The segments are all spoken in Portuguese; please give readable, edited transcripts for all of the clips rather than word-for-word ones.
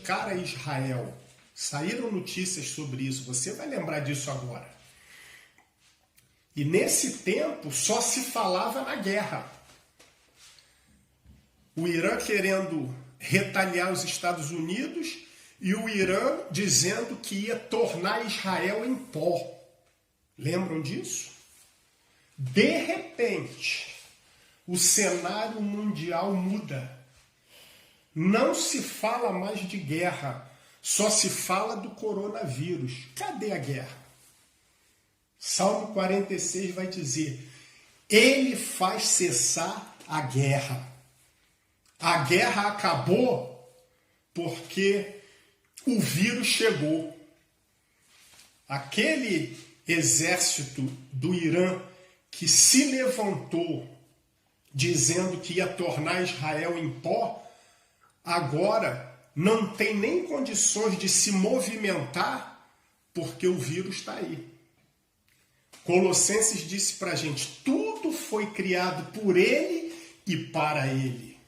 dedicar a Israel. Saíram notícias sobre isso, você vai lembrar disso agora. E nesse tempo só se falava na guerra. O Irã querendo retaliar os Estados Unidos e o Irã dizendo que ia tornar Israel em pó. Lembram disso? De repente, o cenário mundial muda. Não se fala mais de guerra, só se fala do coronavírus. Cadê a guerra? Salmo 46 vai dizer: Ele faz cessar a guerra. A guerra acabou porque o vírus chegou. Aquele exército do Irã que se levantou dizendo que ia tornar Israel em pó, agora não tem nem condições de se movimentar porque o vírus está aí. Colossenses disse para a gente, tudo foi criado por ele e para ele.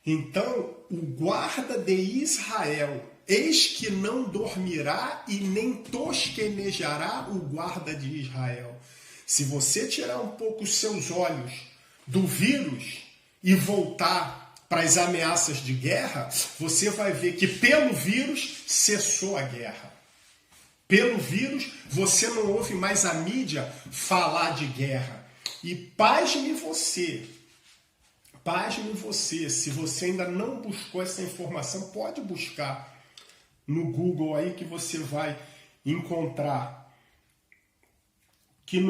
Então, o guarda de Israel, eis que não dormirá e nem tosquenejará o guarda de Israel. Se você tirar um pouco os seus olhos do vírus e voltar para as ameaças de guerra, você vai ver que pelo vírus cessou a guerra. Pelo vírus você não ouve mais a mídia falar de guerra. E pasme você, se você ainda não buscou essa informação, pode buscar no Google aí que você vai encontrar que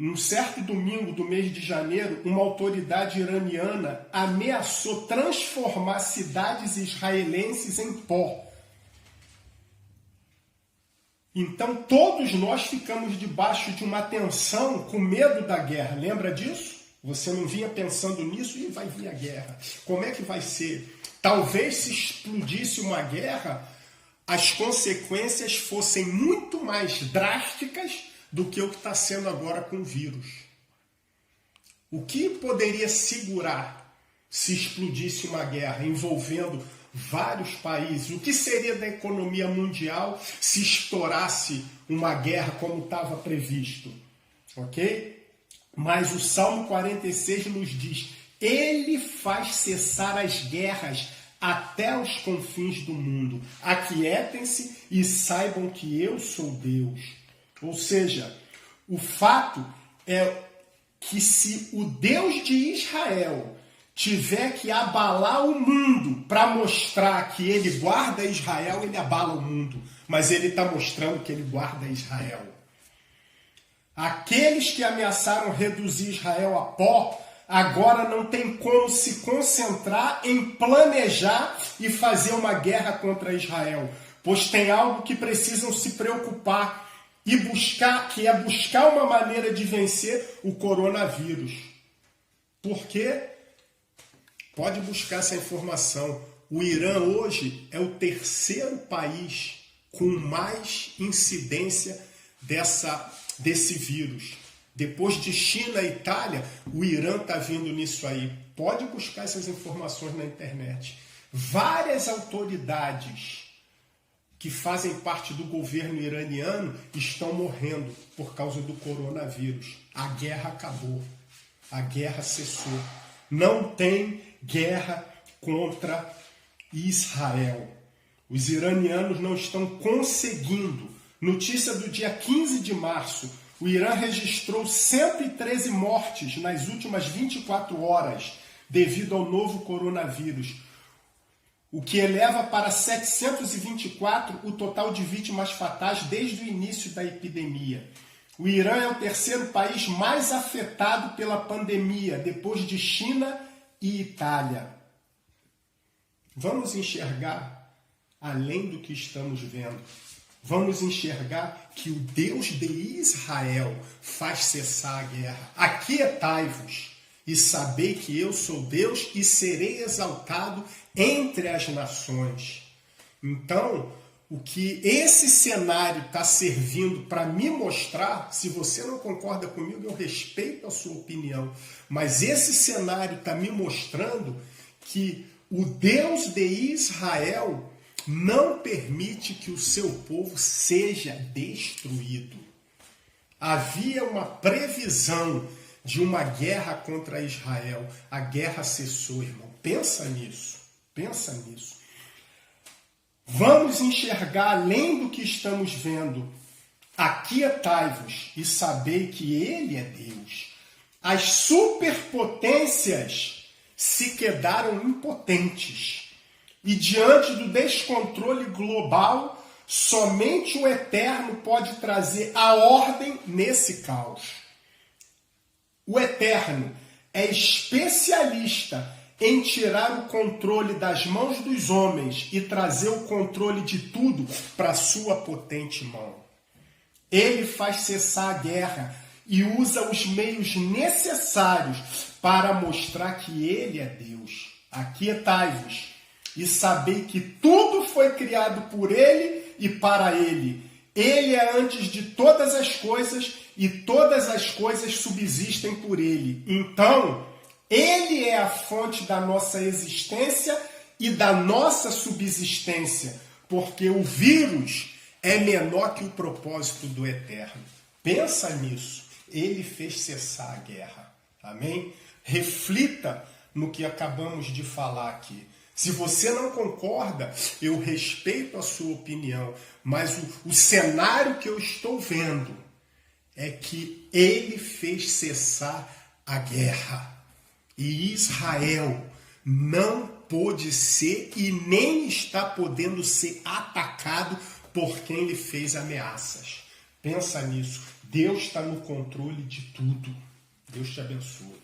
num certo domingo do mês de janeiro, uma autoridade iraniana ameaçou transformar cidades israelenses em pó. Então todos nós ficamos debaixo de uma tensão, com medo da guerra. Lembra disso? Você não vinha pensando nisso e vai vir a guerra. Como é que vai ser? Talvez se explodisse uma guerra, as consequências fossem muito mais drásticas do que o que está sendo agora com o vírus. O que poderia segurar se explodisse uma guerra envolvendo vários países? O que seria da economia mundial se estourasse uma guerra como estava previsto? Ok? Mas o Salmo 46 nos diz: Ele faz cessar as guerras até os confins do mundo. Aquietem-se e saibam que eu sou Deus. Ou seja, o fato é que se o Deus de Israel tiver que abalar o mundo para mostrar que ele guarda Israel, ele abala o mundo. Mas ele está mostrando que ele guarda Israel. Aqueles que ameaçaram reduzir Israel a pó, agora não tem como se concentrar em planejar e fazer uma guerra contra Israel. Pois tem algo que precisam se preocupar e buscar, que é buscar uma maneira de vencer o coronavírus. Por quê? Pode buscar essa informação. O Irã hoje é o terceiro país com mais incidência desse vírus. Depois de China e Itália, o Irã está vindo nisso aí. Pode buscar essas informações na internet. Várias autoridades que fazem parte do governo iraniano estão morrendo por causa do coronavírus. A guerra acabou. A guerra cessou. Não tem guerra contra Israel. Os iranianos não estão conseguindo. Notícia do dia 15 de março. O Irã registrou 113 mortes nas últimas 24 horas devido ao novo coronavírus, o que eleva para 724 o total de vítimas fatais desde o início da epidemia. O Irã é o terceiro país mais afetado pela pandemia, depois de China e Itália. Vamos enxergar além do que estamos vendo. Vamos enxergar que o Deus de Israel faz cessar a guerra. Aquietai-vos e sabei que eu sou Deus e serei exaltado entre as nações. Então, o que esse cenário está servindo para me mostrar, se você não concorda comigo, eu respeito a sua opinião, mas esse cenário está me mostrando que o Deus de Israel não permite que o seu povo seja destruído. Havia uma previsão de uma guerra contra Israel. A guerra cessou, irmão. Pensa nisso. Pensa nisso. Vamos enxergar além do que estamos vendo. Aquietai-vos e sabei que Ele é Deus. As superpotências se quedaram impotentes. E diante do descontrole global, somente o Eterno pode trazer a ordem nesse caos. O Eterno é especialista em tirar o controle das mãos dos homens e trazer o controle de tudo para a sua potente mão. Ele faz cessar a guerra e usa os meios necessários para mostrar que Ele é Deus. Aquietai-vos e sabei que tudo foi criado por Ele e para Ele. Ele é antes de todas as coisas e todas as coisas subsistem por Ele. Então, Ele é a fonte da nossa existência e da nossa subsistência, porque o vírus é menor que o propósito do Eterno. Pensa nisso. Ele fez cessar a guerra. Amém? Reflita no que acabamos de falar aqui. Se você não concorda, eu respeito a sua opinião, mas o cenário que eu estou vendo é que ele fez cessar a guerra. E Israel não pôde ser e nem está podendo ser atacado por quem lhe fez ameaças. Pensa nisso. Deus está no controle de tudo. Deus te abençoe.